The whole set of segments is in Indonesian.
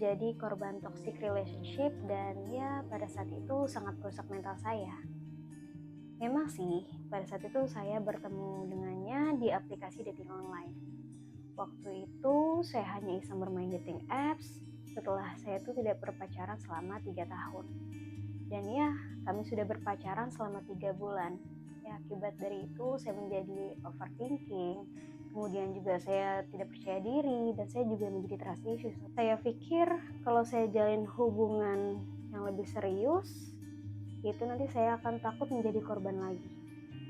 menjadi korban toxic relationship dan ya pada saat itu sangat merusak mental saya. Memang sih, pada saat itu saya bertemu dengannya di aplikasi dating online. Waktu itu saya hanya iseng bermain dating apps setelah saya itu tidak berpacaran selama 3 tahun. Dan ya, kami sudah berpacaran selama 3 bulan. Ya, akibat dari itu saya menjadi overthinking, kemudian juga saya tidak percaya diri, dan saya juga menjadi trust issues. Saya pikir kalau saya jalin hubungan yang lebih serius, itu nanti saya akan takut menjadi korban lagi.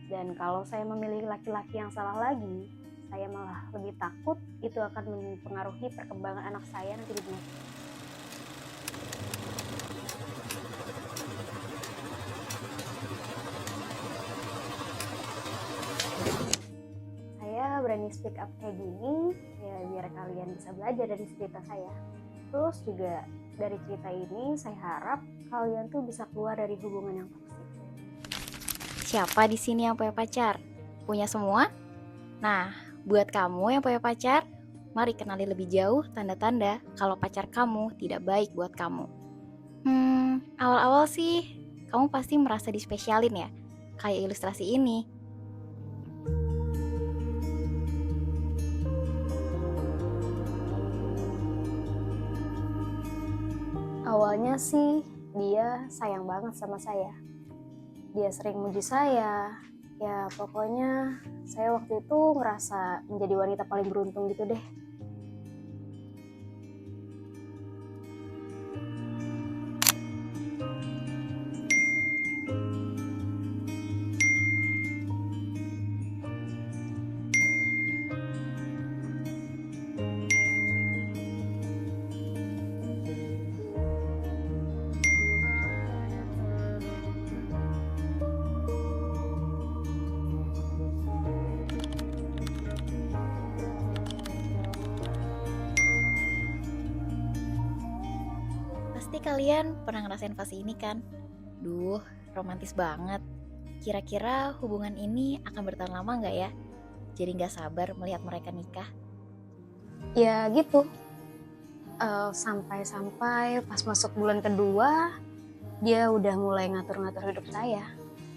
Dan kalau saya memilih laki-laki yang salah lagi, saya malah lebih takut itu akan mempengaruhi perkembangan anak saya nanti di masa. Saya berani speak up kayak gini ya biar kalian bisa belajar dari cerita saya. Terus juga dari cerita ini saya harap kalian tuh bisa keluar dari hubungan yang toksik. Siapa di sini yang punya pacar? Punya semua? Nah, buat kamu yang punya pacar, mari kenali lebih jauh tanda-tanda kalau pacar kamu tidak baik buat kamu. Awal-awal sih, kamu pasti merasa dispesialin ya, kayak ilustrasi ini. Awalnya sih dia sayang banget sama saya. Dia sering muji saya. Ya pokoknya saya waktu itu ngerasa menjadi wanita paling beruntung gitu deh. Pasti kalian pernah ngerasain fase ini kan? Duh, romantis banget. Kira-kira hubungan ini akan bertahan lama gak ya? Jadi gak sabar melihat mereka nikah. Ya gitu. Sampai pas masuk bulan kedua, dia udah mulai ngatur-ngatur hidup saya.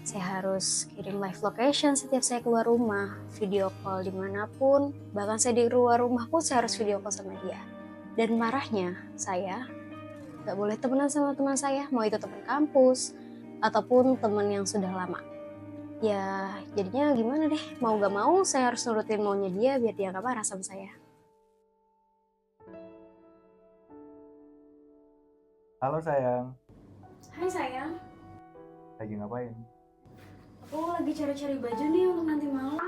Saya harus kirim live location setiap saya keluar rumah, video call dimanapun, bahkan saya di luar rumah pun saya harus video call sama dia. Dan marahnya saya gak boleh temenan sama teman saya, mau itu teman kampus ataupun teman yang sudah lama. Ya jadinya gimana deh, mau gak mau saya harus nurutin maunya dia biar dia gak marah sama saya. Halo sayang, Hai sayang, lagi ngapain? aku lagi cari-cari baju nih untuk nanti malam.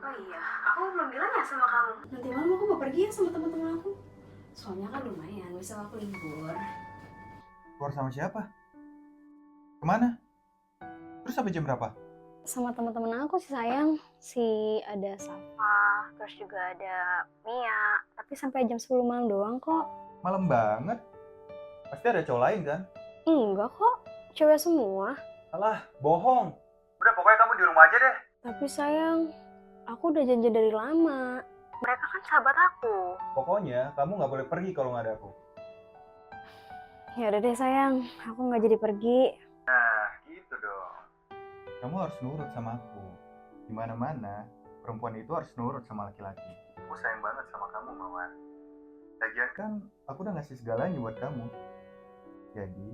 Oh iya, aku belum bilang ya sama kamu. Nanti malam aku mau pergi ya sama teman-teman aku. Soalnya kan lumayan, bisa aku libur. Keluar sama siapa? Kemana? Terus sampai jam berapa? Sama teman-teman aku sih sayang. Ada Safa, terus juga ada Mia. Tapi sampai jam 10 malam doang kok. Malam banget. Pasti ada cowok lain kan? Enggak kok, cewek semua. Alah, bohong. Udah pokoknya kamu di rumah aja deh. Tapi sayang, aku udah janji dari lama. Mereka kan sahabat aku. Pokoknya kamu gak boleh pergi kalau gak ada aku. Ya udah deh sayang, aku nggak jadi pergi. Nah, gitu dong. Kamu harus nurut sama aku. Dimana-mana, perempuan itu harus nurut sama laki-laki. Aku sayang banget sama kamu, Mawar. Lagian kan, aku udah ngasih segalanya buat kamu. Jadi,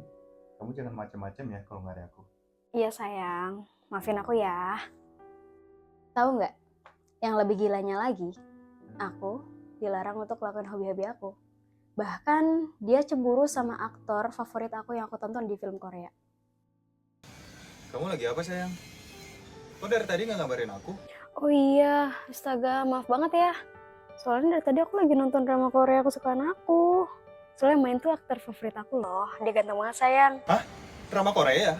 kamu jangan macem-macem ya kalau gak ada aku. Iya sayang, maafin aku ya. Tahu nggak? Yang lebih gilanya lagi, aku dilarang untuk melakukan hobi-hobi aku. Bahkan dia cemburu sama aktor favorit aku yang aku tonton di film Korea. Kamu lagi apa sayang? Kok dari tadi gak ngabarin aku? Oh iya, astaga, maaf banget ya. Soalnya dari tadi aku lagi nonton drama Korea kesukaan aku. Soalnya yang main tuh aktor favorit aku loh. Dia ganteng banget sayang. Hah? Drama Korea?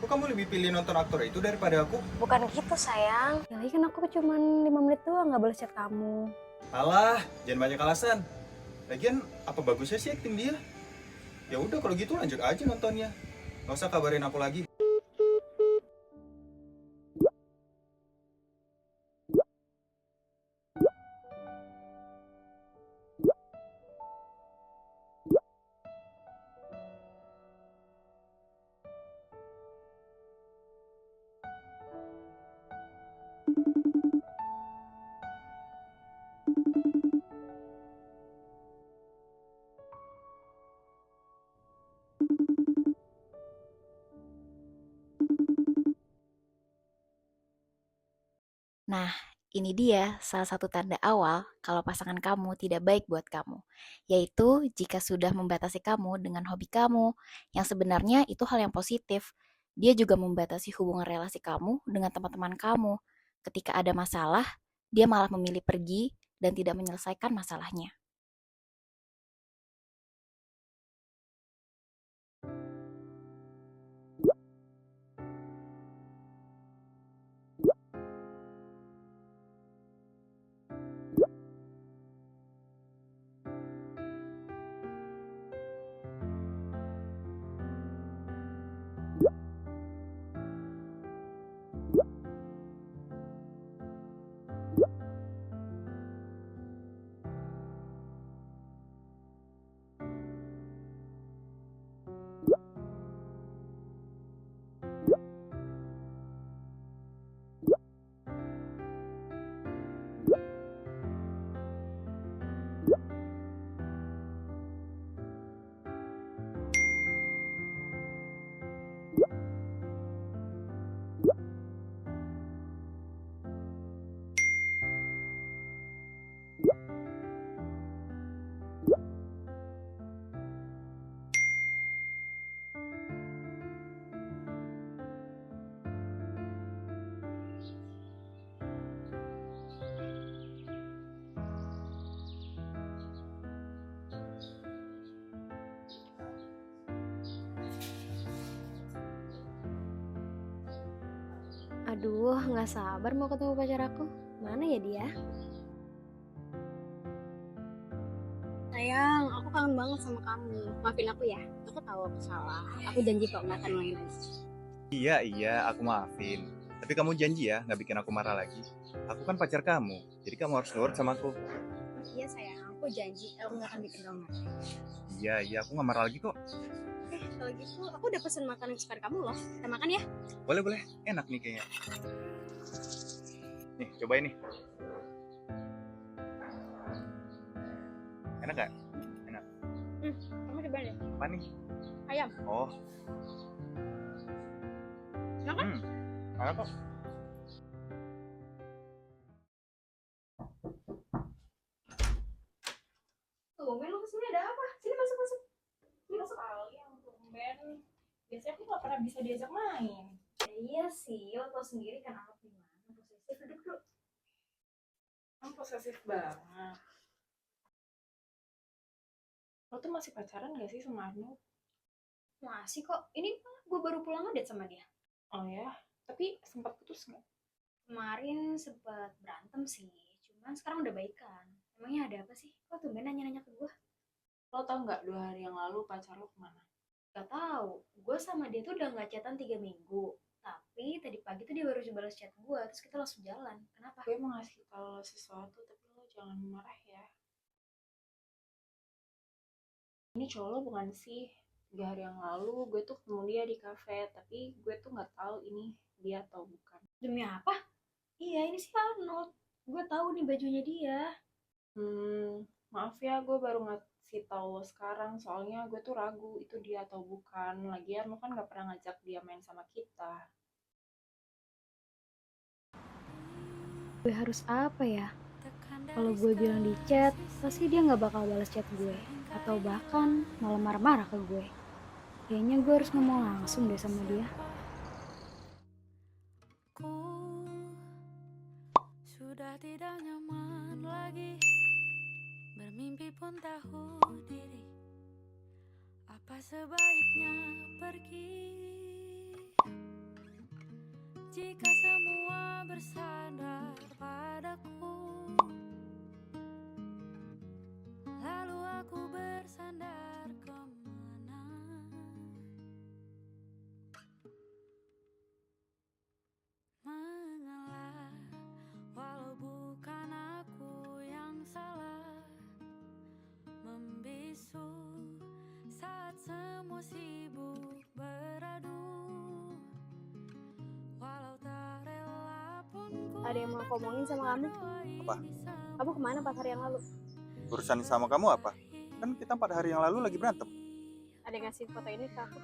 Kok kamu lebih pilih nonton aktor itu daripada aku? Bukan gitu sayang. Ya lagi kan aku cuma 5 menit doang gak boleh chat kamu. Alah, jangan banyak alasan. Lagian apa bagusnya sih akting dia? Ya udah kalau gitu lanjut aja nontonnya. Gak usah kabarin aku lagi. Nah, ini dia salah satu tanda awal kalau pasangan kamu tidak baik buat kamu, yaitu jika sudah membatasi kamu dengan hobi kamu, yang sebenarnya itu hal yang positif. Dia juga membatasi hubungan relasi kamu dengan teman-teman kamu. Ketika ada masalah, dia malah memilih pergi dan tidak menyelesaikan masalahnya. Aduh, nggak sabar mau ketemu pacar aku. Mana ya dia? Sayang, aku kangen banget sama kamu. Maafin aku ya. Aku tahu aku salah. Aku janji kok nggak akan ngulangin lagi. Iya, aku maafin. Tapi kamu janji ya nggak bikin aku marah lagi. Aku kan pacar kamu, jadi kamu harus nurut sama aku. Iya sayang, aku janji aku nggak akan bikin kamu marah. Iya, aku nggak marah lagi kok. Kalau gitu, aku udah pesen makanan kesukaan kamu loh. Kita makan ya. Boleh, enak nih kayaknya. Nih, cobain nih. Enak gak? Enak. Kamu coba deh. Apa nih? Ayam. Oh. Enak kan? Enak kok. Tumben lu kesini ada apa? Sini masuk. Sini masuk kali yang tumben. Biasanya aku gak pernah bisa diajak main. Ya, iya sih, lo tau sendiri kan aku gimana. Posesif, duduk. Kamu posesif banget. Lo tuh masih pacaran gak sih sama Arno? Masih kok. Ini gue baru pulang ngedate sama dia. Oh ya? Tapi sempat putus gak? Kemarin sempat berantem sih. Cuman sekarang udah baikan. Emangnya ada apa sih? Kok tumben nanya-nanya ke gue? Lo tau gak 2 hari yang lalu pacar lo kemana? Gak tahu. Gue sama dia tuh udah gak chatan 3 minggu. Tapi tadi pagi tuh dia baru balas chat gue. Terus kita langsung jalan. Kenapa? Gue mau ngasih tau lo sesuatu, tapi lo jangan marah ya. Ini cowok lo bukan sih? 3 hari yang lalu gue tuh ketemu dia di kafe, tapi gue tuh gak tahu ini dia atau bukan. Demi apa? Iya, ini si Arnold. Gue tahu nih bajunya dia. Maaf ya, gue baru ngasih tau lo sekarang, soalnya gue tuh ragu itu dia atau bukan. Lagian lo kan gak pernah ngajak dia main sama kita. Gue harus apa ya? Kalau gue bilang di chat, pasti dia nggak bakal balas chat gue. Atau bahkan malah marah-marah ke gue. Kayaknya gue harus ngomong langsung deh sama dia. Sudah tidak nyaman lagi, bermimpi pun tahu diri. Apa sebaiknya pergi jika semua bersandar padaku? Lalu aku bersandar kemana? Mengalah, walau bukan aku yang salah. Membisu saat semua sibuk beradu. Walau tak rela pun ku Ada yang mau aku omongin sama kamu? Apa? Kamu kemana 4 hari yang lalu? Urusan sama kamu apa? Kan kita 4 hari yang lalu lagi berantem. Ada yang ngasih foto ini ke aku?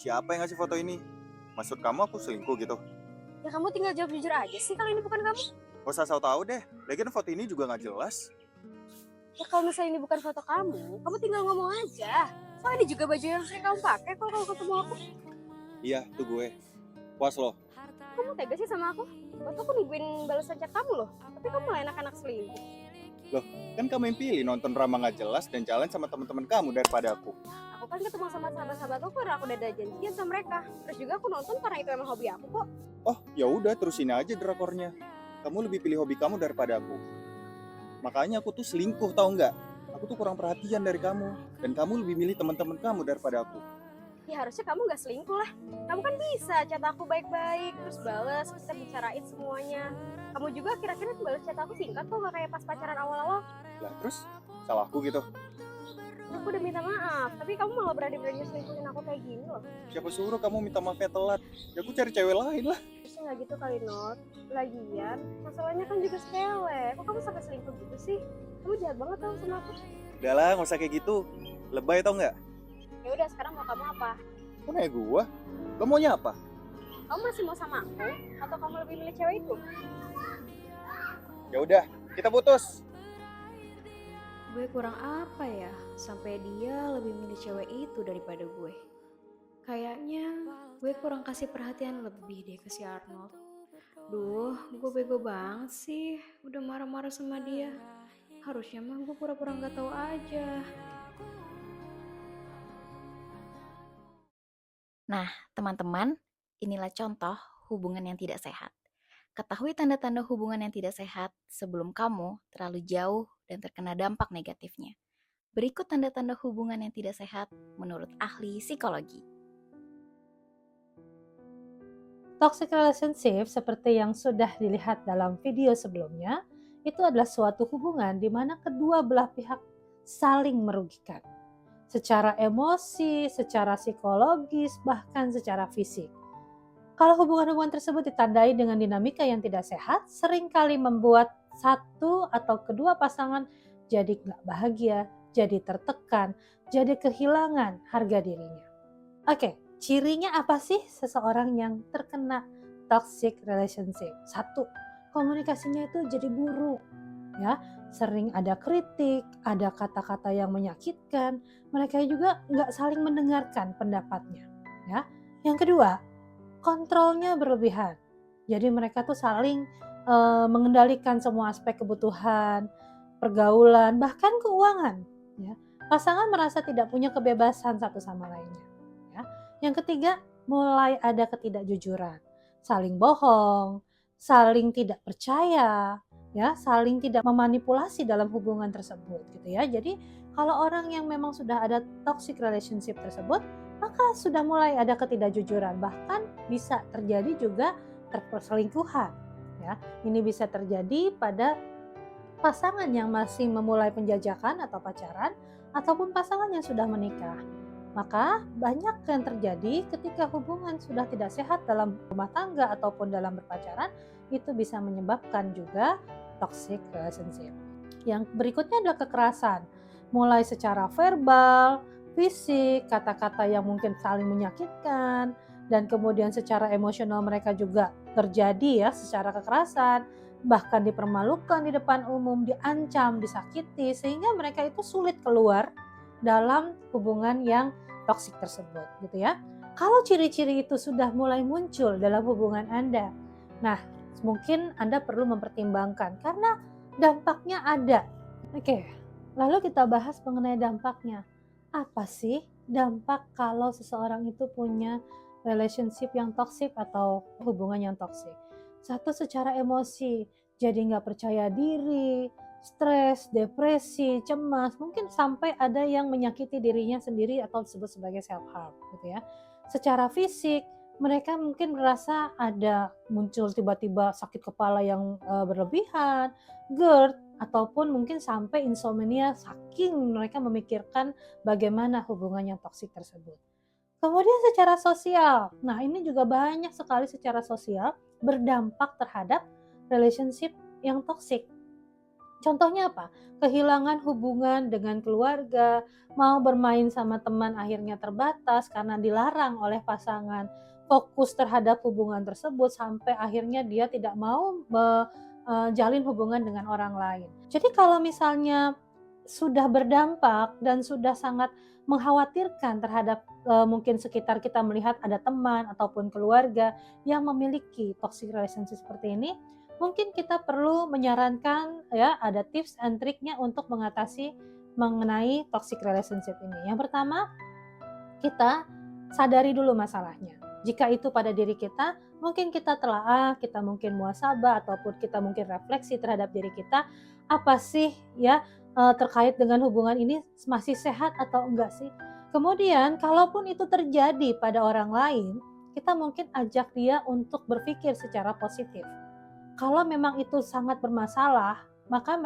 Siapa yang ngasih foto ini? Maksud kamu aku selingkuh gitu? Ya kamu tinggal jawab jujur aja sih kalau ini bukan kamu. Gak usah so tau deh, lagian foto ini juga gak jelas. Ya kalau misalnya ini bukan foto kamu tinggal ngomong aja. Soalnya ini juga baju yang sering kamu pakai kalau kamu ketemu aku. Iya, tuh gue. Puas loh. Kamu tega sih sama aku? Waktu aku nungguin balasan chat kamu loh. Tapi kamu malah enak-enak selingkuh. Kan kamu yang pilih nonton drama gak jelas dan jalan sama teman-teman kamu daripada aku. Aku kan ketemu sama sahabat-sahabat aku karena aku udah ada janjian sama mereka. Terus juga aku nonton karena itu emang hobi aku kok. Oh, ya udah terusin aja drakornya. Kamu lebih pilih hobi kamu daripada aku. Makanya aku tuh selingkuh, tau nggak? Aku tuh kurang perhatian dari kamu, dan kamu lebih milih teman-teman kamu daripada aku. Ya harusnya kamu gak selingkuh lah. Kamu kan bisa chat aku baik-baik, terus balas, kita bicarain semuanya. Kamu juga akhir-akhirnya balas chat aku singkat kok, gak kayak pas pacaran awal-awal. Lah terus, salahku gitu. Aku udah minta maaf, tapi kamu malah berani-berani selingkuhin aku kayak gini loh. Siapa suruh kamu minta maafnya telat? Ya aku cari cewek lain lah. Terusnya gak gitu kali, Not. Lagian, masalahnya kan juga sepele. Kok kamu sampai selingkuh gitu sih? Kamu jahat banget tau sama aku. Udah lah, gak usah kayak gitu. Lebay tau nggak? Ya udah, sekarang mau kamu apa? Kok nanya gua? Lo maunya apa? Kamu masih mau sama aku? Atau kamu lebih milih cewek itu? Ya udah, kita putus. Gue kurang apa ya sampai dia lebih milih cewek itu daripada gue. Kayaknya gue kurang kasih perhatian lebih deh ke si Arnold. Duh, gue bego banget sih udah marah-marah sama dia. Harusnya mah gue pura-pura gak tahu aja. Nah, teman-teman, inilah contoh hubungan yang tidak sehat. Ketahui tanda-tanda hubungan yang tidak sehat sebelum kamu terlalu jauh dan terkena dampak negatifnya. Berikut tanda-tanda hubungan yang tidak sehat menurut ahli psikologi. Toxic relationship seperti yang sudah dilihat dalam video sebelumnya, itu adalah suatu hubungan di mana kedua belah pihak saling merugikan. Secara emosi, secara psikologis, bahkan secara fisik. Kalau hubungan-hubungan tersebut ditandai dengan dinamika yang tidak sehat, seringkali membuat satu atau kedua pasangan jadi nggak bahagia, jadi tertekan, jadi kehilangan harga dirinya. Oke, cirinya apa sih seseorang yang terkena toxic relationship? 1, komunikasinya itu jadi buruk. Ya, sering ada kritik, ada kata-kata yang menyakitkan, mereka juga nggak saling mendengarkan pendapatnya. Ya, yang kedua, kontrolnya berlebihan. Jadi mereka tuh saling mengendalikan semua aspek kebutuhan, pergaulan, bahkan keuangan. Ya, pasangan merasa tidak punya kebebasan satu sama lainnya. Ya, yang ketiga, mulai ada ketidakjujuran, saling bohong, saling tidak percaya. Ya, saling tidak memanipulasi dalam hubungan tersebut gitu ya. Jadi kalau orang yang memang sudah ada toxic relationship tersebut, maka sudah mulai ada ketidakjujuran, bahkan bisa terjadi juga perselingkuhan ya. Ini bisa terjadi pada pasangan yang masih memulai penjajakan atau pacaran ataupun pasangan yang sudah menikah. Maka banyak yang terjadi ketika hubungan sudah tidak sehat dalam rumah tangga ataupun dalam berpacaran, itu bisa menyebabkan juga toxic relationship. Yang berikutnya adalah kekerasan, mulai secara verbal, fisik, kata-kata yang mungkin saling menyakitkan, dan kemudian secara emosional mereka juga terjadi ya secara kekerasan, bahkan dipermalukan di depan umum, diancam, disakiti, sehingga mereka itu sulit keluar dalam hubungan yang toksik tersebut gitu ya. Kalau ciri-ciri itu sudah mulai muncul dalam hubungan Anda, nah mungkin Anda perlu mempertimbangkan karena dampaknya ada. Oke, lalu kita bahas mengenai dampaknya. Apa sih dampak kalau seseorang itu punya relationship yang toksik atau hubungan yang toksik? 1, secara emosi, jadi nggak percaya diri, stres, depresi, cemas, mungkin sampai ada yang menyakiti dirinya sendiri atau disebut sebagai self harm gitu ya. Secara fisik, mereka mungkin merasa ada muncul tiba-tiba sakit kepala yang berlebihan, GERD, ataupun mungkin sampai insomnia saking mereka memikirkan bagaimana hubungan yang toksik tersebut. Kemudian secara sosial, nah ini juga banyak sekali secara sosial berdampak terhadap relationship yang toksik. Contohnya apa? Kehilangan hubungan dengan keluarga, mau bermain sama teman akhirnya terbatas karena dilarang oleh pasangan. fokus terhadap hubungan tersebut sampai akhirnya dia tidak mau jalin hubungan dengan orang lain. Jadi kalau misalnya sudah berdampak dan sudah sangat mengkhawatirkan terhadap mungkin sekitar kita melihat ada teman ataupun keluarga yang memiliki toxic relationship seperti ini, mungkin kita perlu menyarankan ya ada tips and triknya untuk mengatasi mengenai toxic relationship ini. Yang pertama, kita sadari dulu masalahnya. Jika itu pada diri kita, mungkin kita telaah, kita mungkin muhasabah ataupun kita mungkin refleksi terhadap diri kita, apa sih ya terkait dengan hubungan ini masih sehat atau enggak sih? Kemudian kalaupun itu terjadi pada orang lain, kita mungkin ajak dia untuk berpikir secara positif. Kalau memang itu sangat bermasalah, maka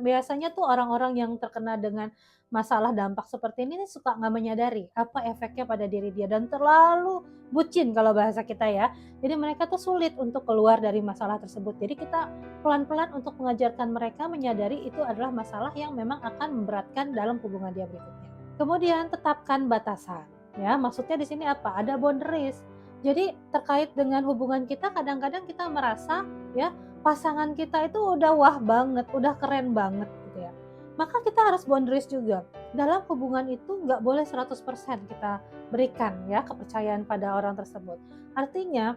biasanya tuh orang-orang yang terkena dengan masalah dampak seperti ini suka nggak menyadari apa efeknya pada diri dia dan terlalu bucin kalau bahasa kita ya. Jadi mereka tuh sulit untuk keluar dari masalah tersebut. Jadi kita pelan-pelan untuk mengajarkan mereka menyadari itu adalah masalah yang memang akan memberatkan dalam hubungan dia berikutnya. Kemudian tetapkan batasan. Ya, maksudnya di sini apa? Ada boundaries. Jadi terkait dengan hubungan kita kadang-kadang kita merasa ya pasangan kita itu udah wah banget, udah keren banget gitu ya. Maka kita harus boundaries juga. Dalam hubungan itu nggak boleh 100% kita berikan ya kepercayaan pada orang tersebut. Artinya,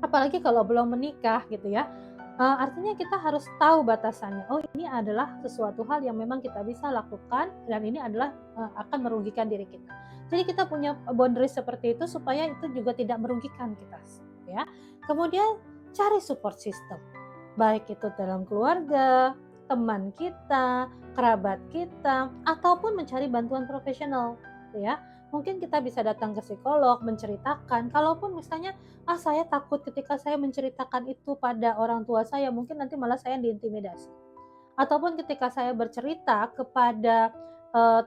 apalagi kalau belum menikah gitu ya, artinya kita harus tahu batasannya. Oh, ini adalah sesuatu hal yang memang kita bisa lakukan dan ini adalah akan merugikan diri kita. Jadi kita punya boundaries seperti itu supaya itu juga tidak merugikan kita ya. Kemudian cari support system. Baik itu dalam keluarga, teman kita, kerabat kita, ataupun mencari bantuan profesional ya. Mungkin kita bisa datang ke psikolog, menceritakan. Kalaupun misalnya, saya takut ketika saya menceritakan itu pada orang tua saya, mungkin nanti malah saya diintimidasi. Ataupun ketika saya bercerita kepada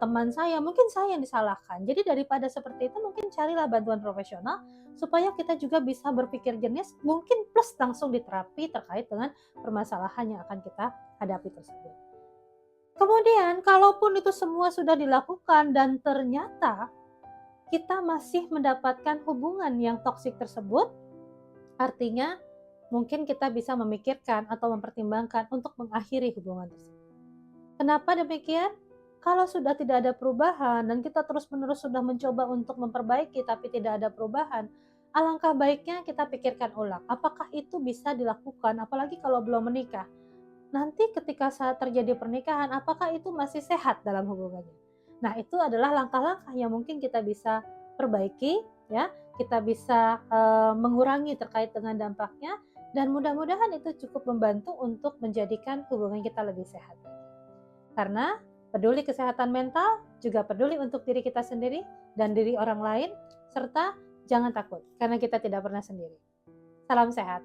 teman saya, mungkin saya yang disalahkan. Jadi daripada seperti itu, mungkin carilah bantuan profesional supaya kita juga bisa berpikir jernih, mungkin plus langsung diterapi terkait dengan permasalahan yang akan kita hadapi tersebut. Kemudian, kalaupun itu semua sudah dilakukan dan ternyata kita masih mendapatkan hubungan yang toksik tersebut, artinya mungkin kita bisa memikirkan atau mempertimbangkan untuk mengakhiri hubungan tersebut. Kenapa demikian? Kalau sudah tidak ada perubahan dan kita terus-menerus sudah mencoba untuk memperbaiki tapi tidak ada perubahan, alangkah baiknya kita pikirkan ulang, apakah itu bisa dilakukan, apalagi kalau belum menikah. Nanti ketika saat terjadi pernikahan, apakah itu masih sehat dalam hubungannya? Nah, itu adalah langkah-langkah yang mungkin kita bisa perbaiki, ya. Kita bisa mengurangi terkait dengan dampaknya, dan mudah-mudahan itu cukup membantu untuk menjadikan hubungan kita lebih sehat. Karena peduli kesehatan mental, juga peduli untuk diri kita sendiri dan diri orang lain, serta jangan takut, karena kita tidak pernah sendiri. Salam sehat.